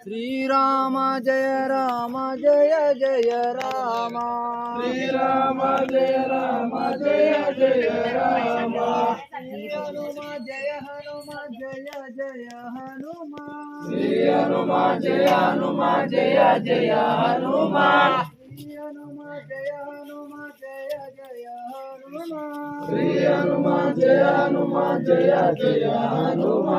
శ్రీరామ జయ రామ జయ జయ రామ శ్రీరామ జయ రామ జయ జయ రామ హనుమ జయ హనుమ జయ జయ హనుమ శ్రీ హనుమ జయ హనుమ జయ జయ హనుమ శ్రీ హనుమ జయ హనుమ జయ జయ హనుమ శ్రీ హనుమ జయ హనుమ జయ జయ హనుమ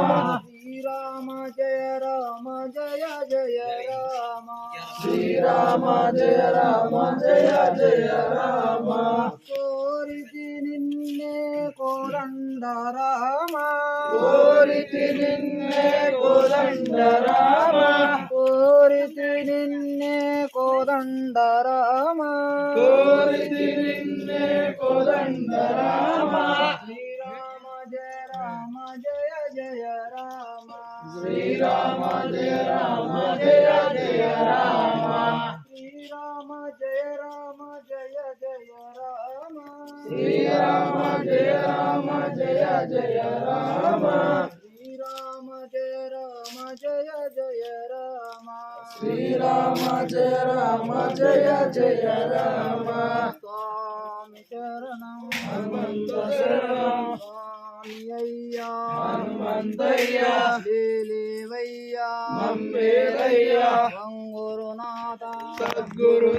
శ్రీరామ జయ రామ జయ జయ రామ శ్రీరామ జయ రామ జయ జయ రామ కోరితి నిన్నే కోదండ రామ కోరితి నిన్నే కోదండ రామ కోరితి నిన్నే కోదండ రామ కోరితి నిన్నే కోదండ రామ శ్రీరామ జయ రామ జయ జయ రామ శ్రీరామ జయ రామ జయ జయ రామ శ్రీరామ జయ రామ జయ జయ రామ శ్రీరామ జయ రామ జయ జయ రామ శ్రీరామ జయ రామ జయ జయ రామ శ్రీరామ జయ రామ జయ జయ రామ స్వామి శరణం హనుమంత శరణం స్వామి అయ్యా హనుమంతయ్యా లేలేవయ్యా మమ్మేలయ్యా గంగురునాథ సద్గురు